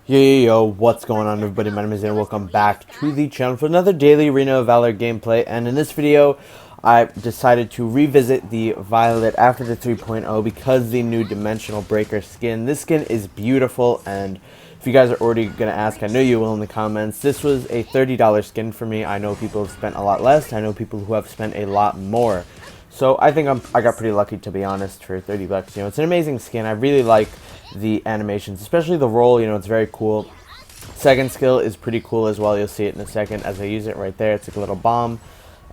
Yo, what's going on everybody? My name is Ian, welcome back to the channel for another daily Arena of Valor gameplay, and in this video, I decided to revisit the Violet after the 3.0 because the new Dimensional Breaker skin. This skin is beautiful, and if you guys are already going to ask, I know you will in the comments, this was a $30 skin for me. I know people have spent a lot less, I know people who have spent a lot more. So I think I got pretty lucky, to be honest, for 30 bucks. You know, it's an amazing skin. I really like the animations, especially the roll. You know, it's very cool. Second skill is pretty cool as well. You'll see it in a second as I use it right there. It's like a little bomb.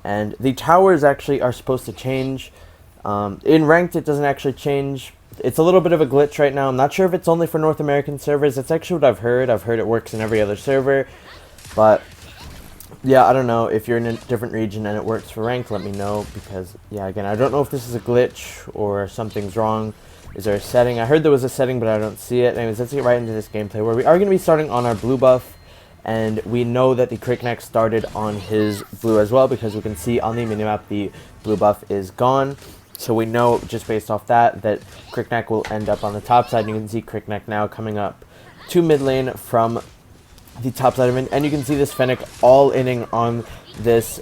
And the towers actually are supposed to change. In ranked, it doesn't actually change. It's a little bit of a glitch right now. I'm not sure if it's only for North American servers. That's actually what I've heard. I've heard it works in every other server. But yeah, I don't know. If you're in a different region and it works for ranked, let me know. Because, yeah, again, I don't know if this is a glitch or something's wrong. Is there a setting? I heard there was a setting, but I don't see it. Anyways, let's get right into this gameplay, where we are going to be starting on our blue buff. And we know that the Crickneck started on his blue as well, because we can see on the minimap the blue buff is gone. So we know, just based off that Crickneck will end up on the top side. And you can see Crickneck now coming up to mid lane from the top side of it, and you can see this Fennec all inning on this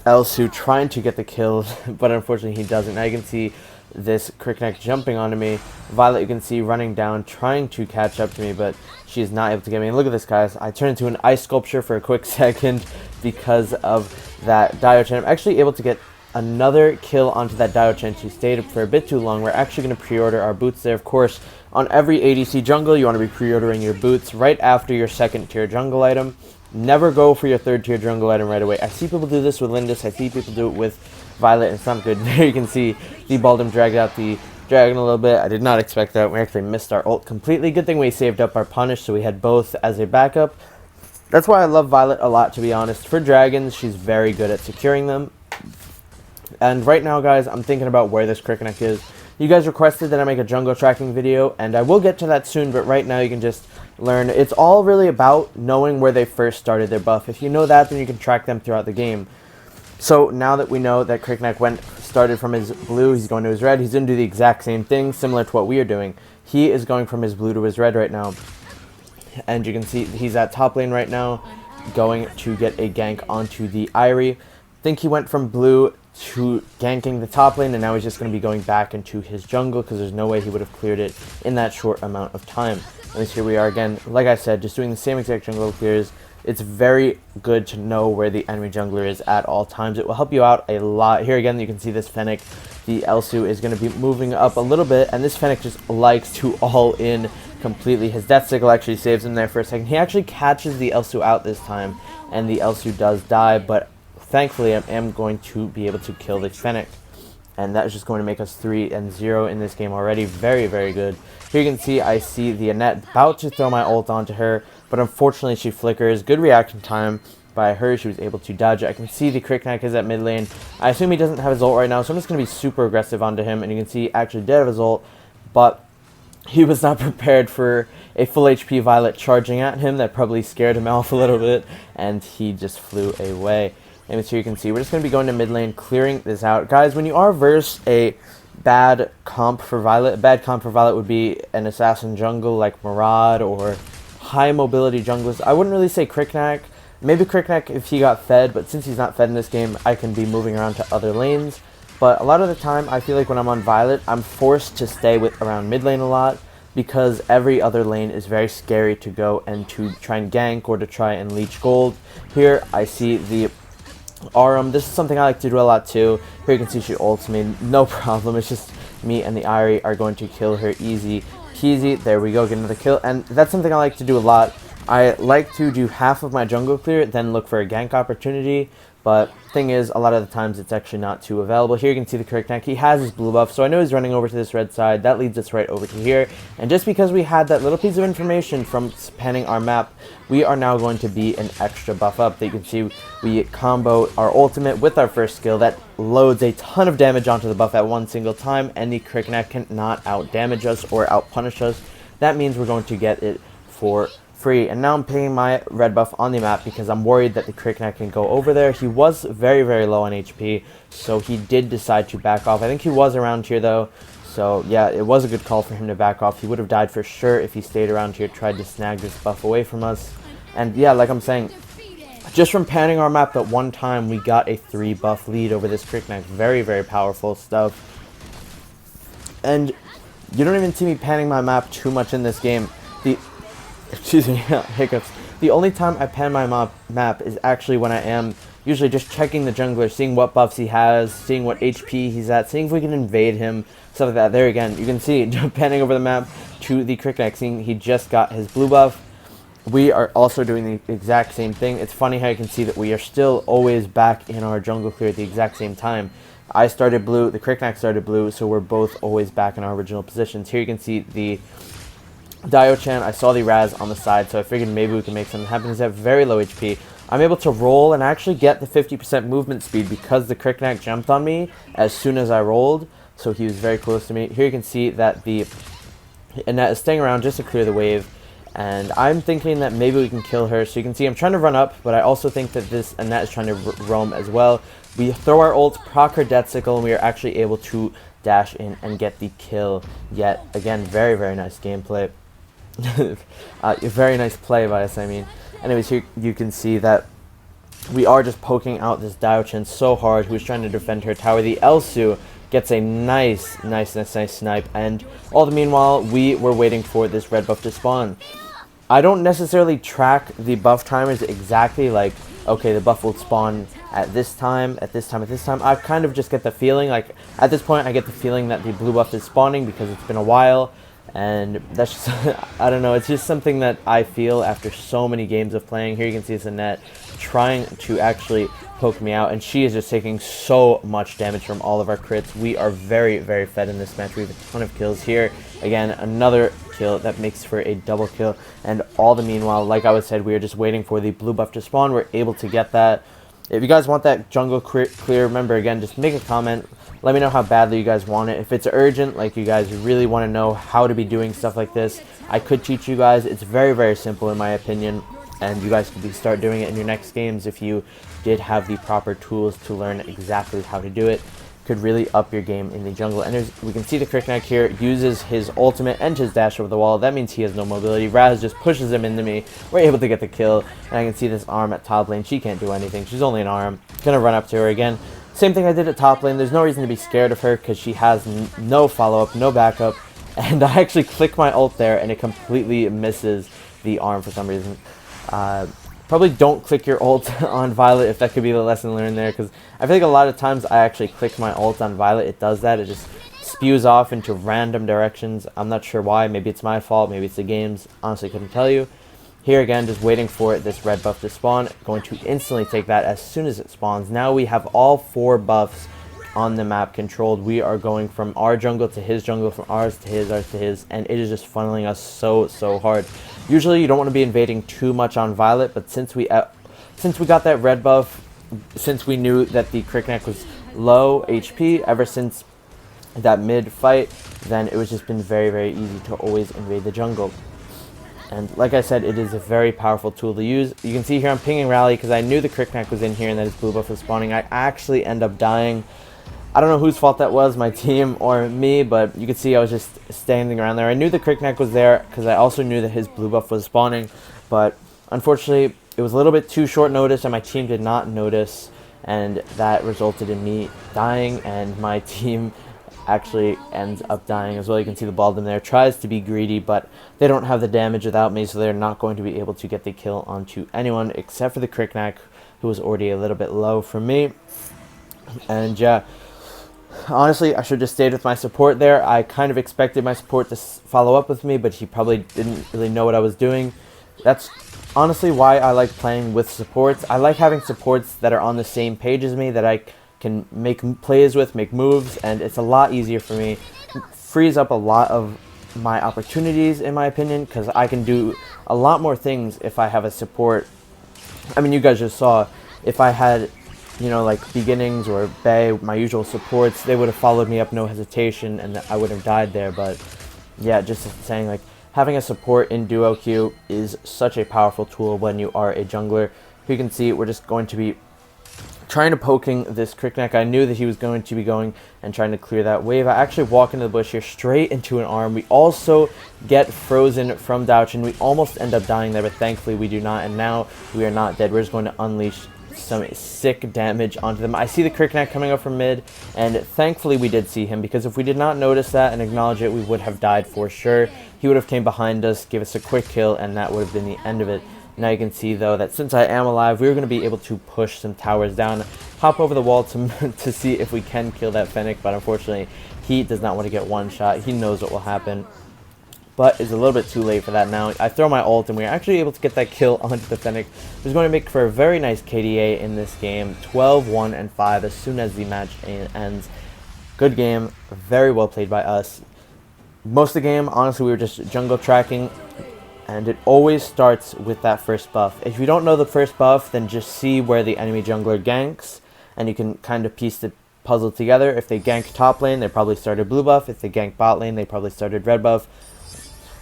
Elsu trying to get the kill, but unfortunately he doesn't. Now you can see this Crickneck jumping onto me. Violet, you can see running down, trying to catch up to me, but she is not able to get me. And look at this, guys. I turned into an ice sculpture for a quick second because of that Diochan. I'm actually able to get another kill onto that Diochan. She stayed for a bit too long. We're actually going to pre-order our boots there. Of course, on every ADC jungle, you want to be pre-ordering your boots right after your second tier jungle item. Never go for your third tier jungle item right away. I see people do this with Lindis. I see people do it with Violet, and it's not good. There you can see the Baldum dragged out the dragon a little bit. I did not expect that. We actually missed our ult completely. Good thing we saved up our punish, so we had both as a backup. That's why I love Violet a lot, to be honest. For dragons, she's very good at securing them. And right now, guys, I'm thinking about where this Crickneck is. You guys requested that I make a jungle tracking video, and I will get to that soon, but right now you can just learn. It's all really about knowing where they first started their buff. If you know that, then you can track them throughout the game. So now that we know that Crickneck started from his blue, he's going to his red, he's going to do the exact same thing, similar to what we are doing. He is going from his blue to his red right now. And you can see he's at top lane right now, going to get a gank onto the Irie. I think he went from blue to ganking the top lane, and now he's just going to be going back into his jungle, because there's no way he would have cleared it in that short amount of time. At least here we are again, like I said, just doing the same exact jungle clears. It's very good to know where the enemy jungler is at all times. It will help you out a lot. Here again, you can see this Fennec. The Elsu is going to be moving up a little bit, and this Fennec just likes to all in completely. His death sickle actually saves him there for a second. He actually catches the Elsu out this time, and the Elsu does die, but thankfully I am going to be able to kill the Fennec. And that is just going to make us 3-0 in this game already. Very, very good. Here you can see I see the Annette about to throw my ult onto her, but unfortunately she flickers. Good reaction time by her. She was able to dodge it. I can see the Crickneck is at mid lane. I assume he doesn't have his ult right now, so I'm just going to be super aggressive onto him. And you can see actually dead of his ult, but he was not prepared for a full HP Violet charging at him. That probably scared him off a little bit, and he just flew away. And here you can see we're just going to be going to mid lane, clearing this out. Guys, when you are versus a bad comp for Violet, a bad comp for Violet would be an assassin jungle like Murad or high mobility junglers. I wouldn't really say Crickneck. Maybe Crickneck if he got fed, but since he's not fed in this game, I can be moving around to other lanes. But a lot of the time, I feel like when I'm on Violet, I'm forced to stay around mid lane a lot, because every other lane is very scary to go and to try and gank or to try and leech gold. Here, I see the Arum. This is something I like to do a lot too. Here you can see she ults me, no problem. It's just me and the Irie are going to kill her easy peasy. There we go, get another kill. And that's something I like to do a lot. I like to do half of my jungle clear, then look for a gank opportunity. But thing is, a lot of the times it's actually not too available. Here you can see the Crickneck. He has his blue buff, so I know he's running over to this red side. That leads us right over to here. And just because we had that little piece of information from spanning our map, we are now going to be an extra buff up. That you can see we combo our ultimate with our first skill. That loads a ton of damage onto the buff at one single time, and the Crickneck cannot out damage us or out punish us. That means we're going to get it for free. And now I'm pinging my red buff on the map because I'm worried that the Crickneck can go over there. He was very, very low on HP, so he did decide to back off. I think he was around here though, So yeah, it was a good call for him to back off. He would have died for sure if he stayed around here, tried to snag this buff away from us. And yeah, like I'm saying, just from panning our map at one time, we got a 3 buff lead over this Cricknack. Very, very powerful stuff. And you don't even see me panning my map too much in this game. Excuse me, hiccups. The only time I pan my map is actually when I am usually just checking the jungler, seeing what buffs he has, seeing what HP he's at, seeing if we can invade him, stuff like that. There again, you can see, panning over the map to the Cricknack, seeing he just got his blue buff. We are also doing the exact same thing. It's funny how you can see that we are still always back in our jungle clear at the exact same time. I started blue, the Cricknack started blue, so we're both always back in our original positions. Here you can see the Dio-chan. I saw the Raz on the side, so I figured maybe we can make something happen. He's at very low HP. I'm able to roll and actually get the 50% movement speed because the Cricknack jumped on me as soon as I rolled, so he was very close to me. Here you can see that the Annette is staying around just to clear the wave. And I'm thinking that maybe we can kill her. So you can see I'm trying to run up, but I also think that this Annette is trying to roam as well. We throw our ult, proc her Death Sickle, and we are actually able to dash in and get the kill. Yet again, very, very nice gameplay. Very nice play by us, I mean. Anyways, here you can see that we are just poking out this Dio-chan so hard, who's trying to defend her tower. The Elsu gets a nice snipe, and all the meanwhile, we were waiting for this red buff to spawn. I don't necessarily track the buff timers exactly, like, okay, the buff will spawn at this time, at this time, at this time. I kind of just get the feeling, like, at this point, I get the feeling that the blue buff is spawning because it's been a while, and that's just, I don't know, it's just something that I feel after so many games of playing. Here you can see it's Annette trying to actually poke me out, and she is just taking so much damage from all of our crits. We are very, very fed in this match. We have a ton of kills here. Again, another kill that makes for a double kill, and all the meanwhile, like I said, we are just waiting for the blue buff to spawn. We're able to get that. If you guys want that jungle clear, remember, again, just make a comment. Let me know how badly you guys want it. If it's urgent, like you guys really want to know how to be doing stuff like this, I could teach you guys. It's very, very simple in my opinion, and you guys could start doing it in your next games if you did have the proper tools to learn exactly how to do it. Could really up your game in the jungle. And we can see the Cricknack here uses his ultimate and his dash over the wall. That means he has no mobility. Raz just pushes him into me. We're able to get the kill, and I can see this arm at top lane. She can't do anything. She's only an arm. Gonna run up to her again. Same thing I did at top lane. There's no reason to be scared of her because she has no follow-up, no backup, and I actually click my ult there and it completely misses the arm for some reason. Probably don't click your ult on Violet, if that could be the lesson learned there, because I feel like a lot of times I actually click my ult on Violet. It does that. It just spews off into random directions. I'm not sure why. Maybe it's my fault. Maybe it's the game's. Honestly, couldn't tell you. Here again, just waiting for this red buff to spawn. Going to instantly take that as soon as it spawns. Now we have all 4 buffs on the map controlled. We are going from our jungle to his jungle, from ours to his, and it is just funneling us so hard. Usually you don't want to be invading too much on Violet, but since we got that red buff, since we knew that the Cricknack was low HP ever since that mid fight, then it was just been very easy to always invade the jungle. And like I said, it is a very powerful tool to use. You can see here I'm pinging rally because I knew the Cricknack was in here and that his blue buff was spawning. I actually end up dying. I don't know whose fault that was, my team or me, but you can see I was just standing around there. I knew the Cricknack was there because I also knew that his blue buff was spawning, but unfortunately it was a little bit too short notice and my team did not notice, and that resulted in me dying, and my team actually ends up dying as well. You can see the Baldwin there tries to be greedy, but they don't have the damage without me, so they're not going to be able to get the kill onto anyone except for the Cricknack, who was already a little bit low for me. And yeah, honestly, I should have just stayed with my support there. I kind of expected my support to follow up with me, but he probably didn't really know what I was doing. That's honestly why I like playing with supports. I like having supports that are on the same page as me, that I can make plays with, make moves, and it's a lot easier for me. It frees up a lot of my opportunities, in my opinion, because I can do a lot more things if I have a support. I mean, you guys just saw, if I had, you know, like Beginnings or Bay, my usual supports, they would have followed me up, no hesitation, and I would have died there. But yeah, just saying, like, having a support in duo queue is such a powerful tool when you are a jungler. You can see we're just going to be trying to poking this Crickneck. I knew that he was going to be going and trying to clear that wave. I actually walk into the bush here straight into an arm. We also get frozen from Douch, and we almost end up dying there, but thankfully we do not, and now we are not dead. We're just going to unleash some sick damage onto them. I see the Crickneck coming up from mid, and thankfully we did see him, because if we did not notice that and acknowledge it, we would have died for sure. He would have came behind us, gave us a quick kill, and that would have been the end of it. Now you can see, though, that since I am alive, we're going to be able to push some towers down, hop over the wall to see if we can kill that Fennec, but unfortunately, he does not want to get one shot. He knows what will happen, but it's a little bit too late for that now. I throw my ult, and we're actually able to get that kill onto the Fennec, which is going to make for a very nice KDA in this game, 12-1 and 5 as soon as the match ends. Good game, very well played by us. Most of the game, honestly, we were just jungle tracking, and it always starts with that first buff. If you don't know the first buff, then just see where the enemy jungler ganks, and you can kind of piece the puzzle together. If they gank top lane, they probably started blue buff. If they gank bot lane, they probably started red buff.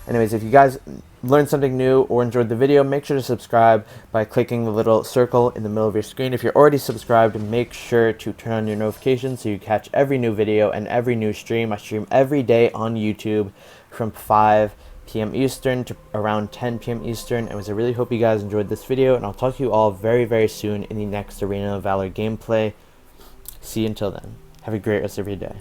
Anyways, if you guys learned something new or enjoyed the video, make sure to subscribe by clicking the little circle in the middle of your screen. If you're already subscribed, make sure to turn on your notifications so you catch every new video and every new stream. I stream every day on YouTube from 5 p.m. Eastern to around 10 p.m. Eastern. Anyways, I really hope you guys enjoyed this video, and I'll talk to you all very, very soon in the next Arena of Valor gameplay. See you until then. Have a great rest of your day.